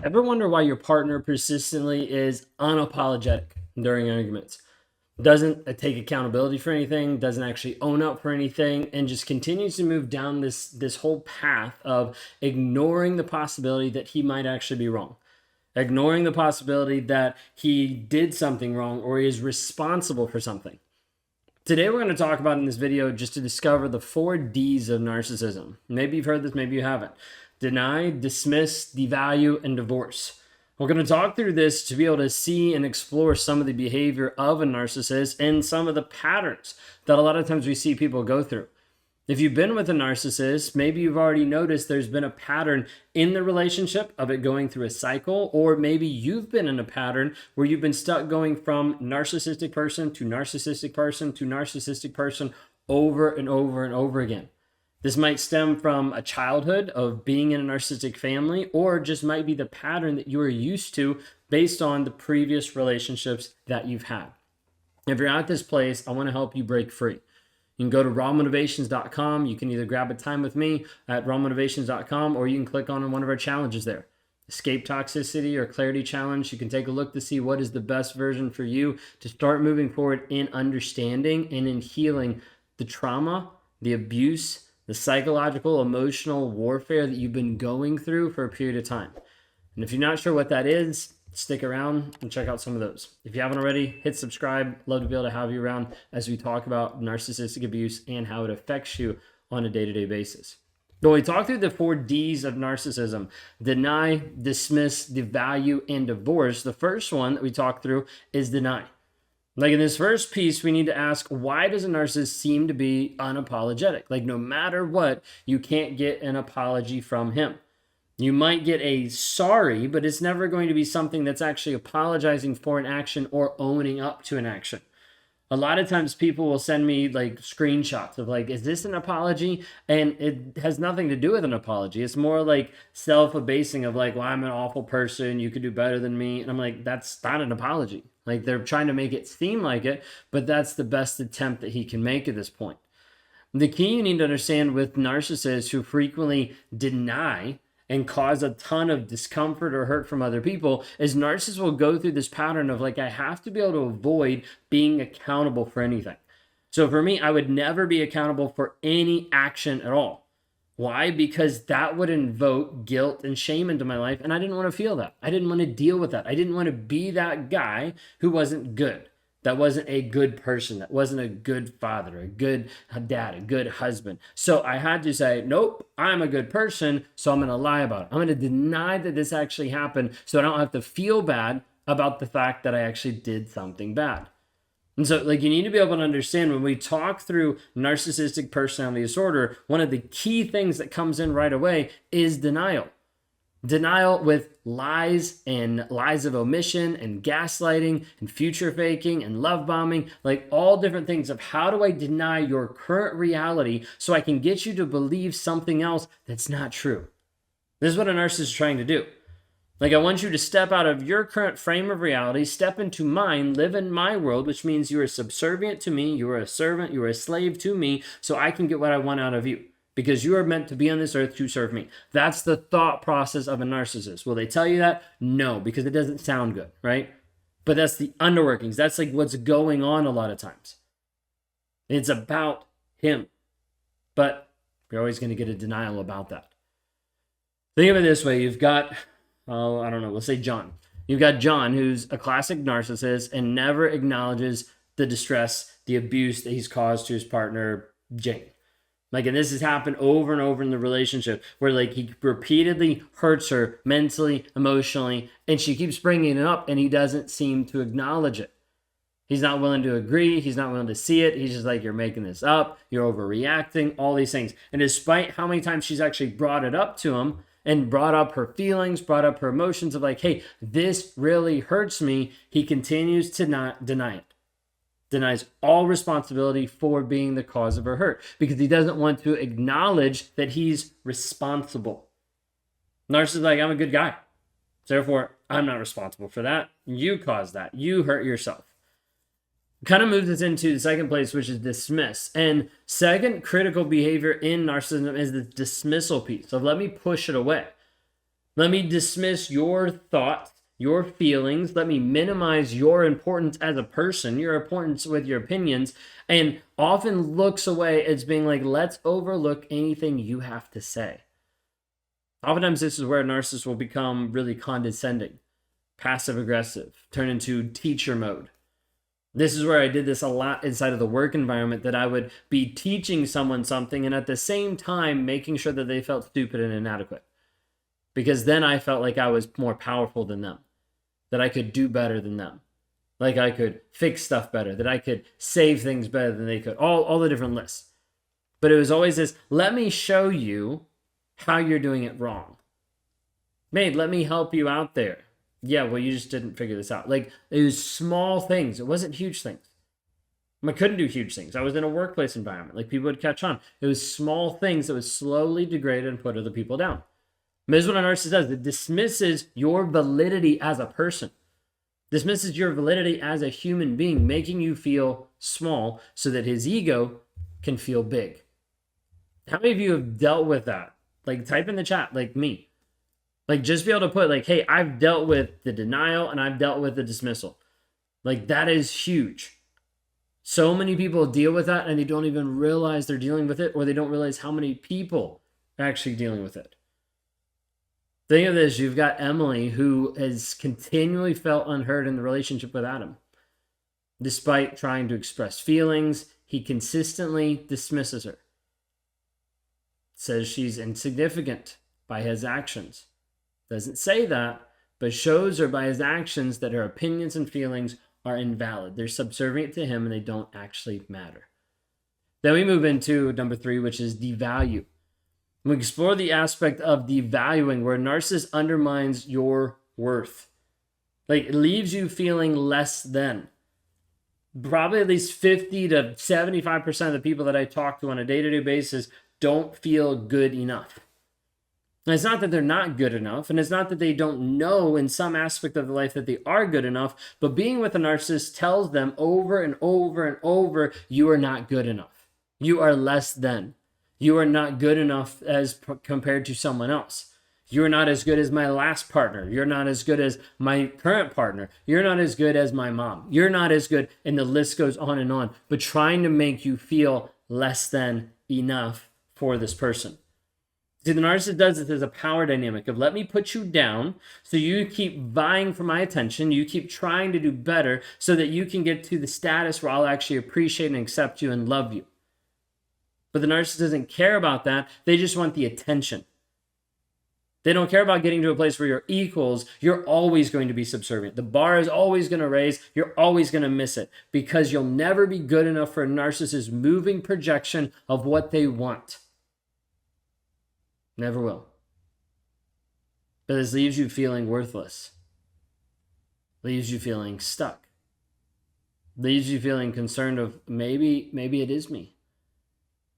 Ever wonder why your partner persistently is unapologetic during arguments? Doesn't take accountability for anything, doesn't actually own up for anything, and just continues to move down this whole path of ignoring the possibility that he might actually be wrong, ignoring the possibility that he did something wrong or he is responsible for something. Today we're going to talk about in this video just to discover the 4 Ds of narcissism. Maybe you've heard this, maybe you haven't. Deny, dismiss, devalue, and divorce. We're going to talk through this to be able to see and explore some of the behavior of a narcissist and some of the patterns that a lot of times we see people go through. If you've been with a narcissist, maybe you've already noticed there's been a pattern in the relationship of it going through a cycle, or maybe you've been in a pattern where you've been stuck going from narcissistic person to narcissistic person to narcissistic person over and over and over again. This might stem from a childhood of being in a narcissistic family, or just might be the pattern that you are used to based on the previous relationships that you've had. If you're at this place, I want to help you break free. You can go to rawmotivations.com. You can either grab a time with me at rawmotivations.com, or you can click on one of our challenges there. Escape Toxicity or Clarity Challenge. You can take a look to see what is the best version for you to start moving forward in understanding and in healing the trauma, the abuse, the psychological, emotional warfare that you've been going through for a period of time. And if you're not sure what that is, stick around and check out some of those. If you haven't already, hit subscribe. Love to be able to have you around as we talk about narcissistic abuse and how it affects you on a day-to-day basis. When we talk through the 4 Ds of narcissism: deny, dismiss, devalue, and divorce, the first one that we talk through is deny. Like in this first piece, we need to ask, why does a narcissist seem to be unapologetic? Like no matter what, you can't get an apology from him. You might get a sorry, but it's never going to be something that's actually apologizing for an action or owning up to an action. A lot of times people will send me like screenshots of like, is this an apology? And it has nothing to do with an apology. It's more like self-abasing of like, well, I'm an awful person. You could do better than me. And I'm like, that's not an apology. Like they're trying to make it seem like it, but that's the best attempt that he can make at this point. The key you need to understand with narcissists who frequently deny and cause a ton of discomfort or hurt from other people is narcissists will go through this pattern of like, I have to be able to avoid being accountable for anything. So for me, I would never be accountable for any action at all. Why? Because that would invoke guilt and shame into my life, and I didn't want to feel that. I didn't want to deal with that. I didn't want to be that guy who wasn't good. That wasn't a good person. That wasn't a good father, a good dad, a good husband. So I had to say, nope, I'm a good person, so I'm going to lie about it. I'm going to deny that this actually happened so I don't have to feel bad about the fact that I actually did something bad. And so like you need to be able to understand when we talk through narcissistic personality disorder, one of the key things that comes in right away is denial. Denial with lies and lies of omission and gaslighting and future faking and love bombing, like all different things of how do I deny your current reality so I can get you to believe something else that's not true. This is what a narcissist is trying to do. Like I want you to step out of your current frame of reality, step into mine, live in my world, which means you are subservient to me, you are a servant, you are a slave to me, so I can get what I want out of you. Because you are meant to be on this earth to serve me. That's the thought process of a narcissist. Will they tell you that? No, because it doesn't sound good, right? But that's the underworkings. That's like what's going on a lot of times. It's about him. But you're always going to get a denial about that. Think of it this way. You've got, I don't know, let's say John. You've got John, who's a classic narcissist and never acknowledges the distress, the abuse that he's caused to his partner, Jane. Like, and this has happened over and over in the relationship where like he repeatedly hurts her mentally, emotionally, and she keeps bringing it up and he doesn't seem to acknowledge it. He's not willing to agree. He's not willing to see it. He's just like, you're making this up. You're overreacting, all these things. And despite how many times she's actually brought it up to him and brought up her feelings, brought up her emotions of like, hey, this really hurts me, he continues to not deny it. Denies all responsibility for being the cause of her hurt because he doesn't want to acknowledge that he's responsible. Narcissist is like, I'm a good guy. Therefore, I'm not responsible for that. You caused that. You hurt yourself. Kind of moves us into the second place, which is dismiss. And second critical behavior in narcissism is the dismissal piece. So let me push it away. Let me dismiss your thoughts, your feelings. Let me minimize your importance as a person, your importance with your opinions, and often looks away as being like, let's overlook anything you have to say. Oftentimes, this is where a narcissist will become really condescending, passive aggressive, turn into teacher mode. This is where I did this a lot inside of the work environment, that I would be teaching someone something and at the same time making sure that they felt stupid and inadequate. Because then I felt like I was more powerful than them, that I could do better than them, like I could fix stuff better, that I could save things better than they could, all the different lists. But it was always this, let me show you how you're doing it wrong. Mate, let me help you out there. Yeah, well, you just didn't figure this out. Like, it was small things. It wasn't huge things. I couldn't do huge things. I was in a workplace environment. Like, people would catch on. It was small things that would slowly degrade and put other people down. This is what a narcissist does. It dismisses your validity as a person. Dismisses your validity as a human being, making you feel small so that his ego can feel big. How many of you have dealt with that? Like, type in the chat, like me. Like, just be able to put, like, hey, I've dealt with the denial and I've dealt with the dismissal. Like, that is huge. So many people deal with that and they don't even realize they're dealing with it, or they don't realize how many people are actually dealing with it. Think of this, you've got Emily, who has continually felt unheard in the relationship with Adam. Despite trying to express feelings, he consistently dismisses her. Says she's insignificant by his actions. Doesn't say that, but shows her by his actions that her opinions and feelings are invalid. They're subservient to him and they don't actually matter. Then we move into number 3, which is devalue. We explore the aspect of devaluing, where a narcissist undermines your worth. Like, it leaves you feeling less than. Probably at least 50 to 75% of the people that I talk to on a day-to-day basis don't feel good enough. And it's not that they're not good enough, and it's not that they don't know in some aspect of their life that they are good enough, but being with a narcissist tells them over and over and over, you are not good enough. You are less than. You are not good enough as compared to someone else. You're not as good as my last partner. You're not as good as my current partner. You're not as good as my mom. You're not as good, and the list goes on, but trying to make you feel less than enough for this person. See, the narcissist does this as a power dynamic of, let me put you down so you keep vying for my attention. You keep trying to do better so that you can get to the status where I'll actually appreciate and accept you and love you. But the narcissist doesn't care about that. They just want the attention. They don't care about getting to a place where you're equals. You're always going to be subservient. The bar is always going to raise. You're always going to miss it, because you'll never be good enough for a narcissist's moving projection of what they want. Never will. But this leaves you feeling worthless. Leaves you feeling stuck. Leaves you feeling concerned of, maybe it is me.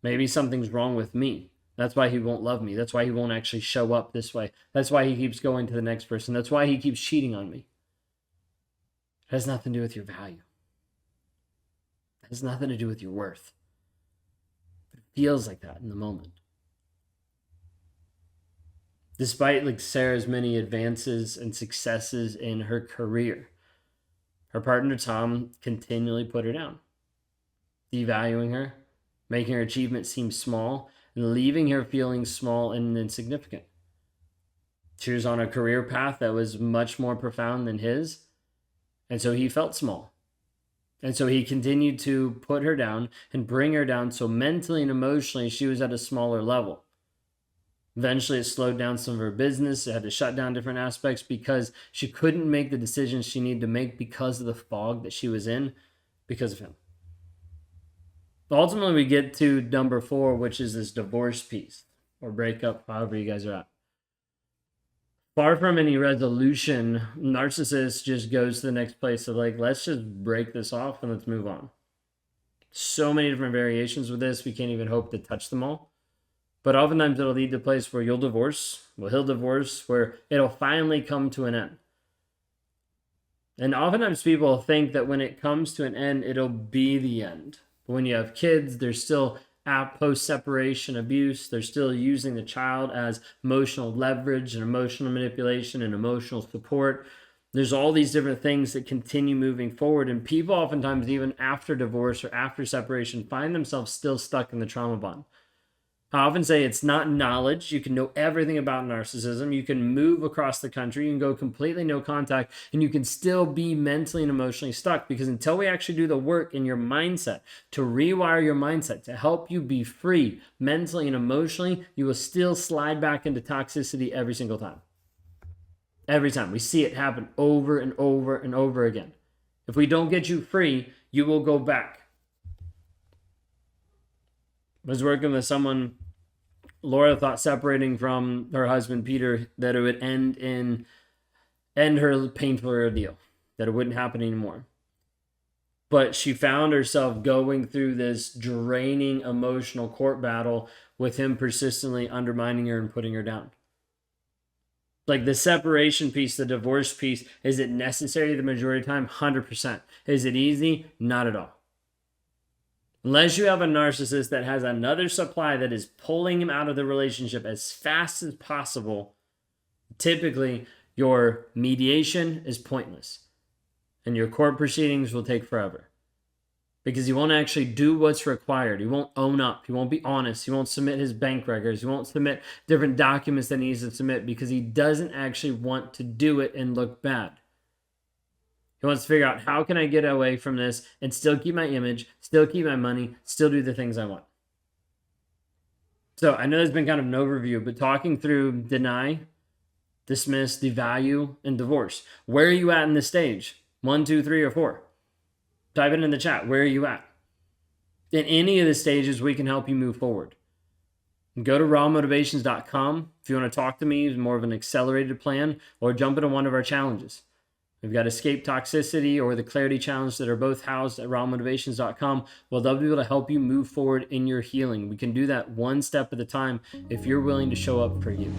Maybe something's wrong with me. That's why he won't love me. That's why he won't actually show up this way. That's why he keeps going to the next person. That's why he keeps cheating on me. It has nothing to do with your value. It has nothing to do with your worth. It feels like that in the moment. Despite, like, Sarah's many advances and successes in her career, her partner Tom continually put her down, devaluing her, making her achievements seem small, and leaving her feeling small and insignificant. She was on a career path that was much more profound than his, and so he felt small. And so he continued to put her down and bring her down, so mentally and emotionally she was at a smaller level. Eventually, it slowed down some of her business. It had to shut down different aspects because she couldn't make the decisions she needed to make because of the fog that she was in because of him. Ultimately, we get to number 4, which is this divorce piece or breakup, however you guys are at. Far from any resolution, narcissist just goes to the next place of, like, let's just break this off and let's move on. So many different variations with this, we can't even hope to touch them all. But oftentimes it'll lead to a place where you'll divorce, well, he'll divorce, where it'll finally come to an end. And oftentimes people think that when it comes to an end, it'll be the end. But when you have kids, there's still post-separation abuse. They're still using the child as emotional leverage and emotional manipulation and emotional support. There's all these different things that continue moving forward. And people oftentimes, even after divorce or after separation, find themselves still stuck in the trauma bond. I often say it's not knowledge. You can know everything about narcissism. You can move across the country. You can go completely no contact, and you can still be mentally and emotionally stuck, because until we actually do the work in your mindset to rewire your mindset to help you be free mentally and emotionally, you will still slide back into toxicity every single time. Every time. We see it happen over and over and over again. If we don't get you free, you will go back. I was working with someone. Laura thought separating from her husband Peter that it would end her painful ordeal, that it wouldn't happen anymore. But she found herself going through this draining emotional court battle with him persistently undermining her and putting her down. Like the separation piece, the divorce piece, is it necessary the majority of the time? 100%. Is it easy? Not at all. Unless you have a narcissist that has another supply that is pulling him out of the relationship as fast as possible, typically your mediation is pointless and your court proceedings will take forever, because he won't actually do what's required. He won't own up. He won't be honest. He won't submit his bank records. He won't submit different documents that he needs to submit, because he doesn't actually want to do it and look bad. He wants to figure out, how can I get away from this and still keep my image, still keep my money, still do the things I want? So I know there's been kind of an overview, but talking through deny, dismiss, devalue, and divorce. Where are you at in this stage? 1, 2, 3, or 4? Type it in the chat. Where are you at? In any of the stages, we can help you move forward. Go to rawmotivations.com if you want to talk to me. It's more of an accelerated plan, or jump into one of our challenges. We've got Escape Toxicity or the Clarity Challenge that are both housed at rawmotivations.com. Well, they'll be able to help you move forward in your healing. We can do that one step at a time if you're willing to show up for you.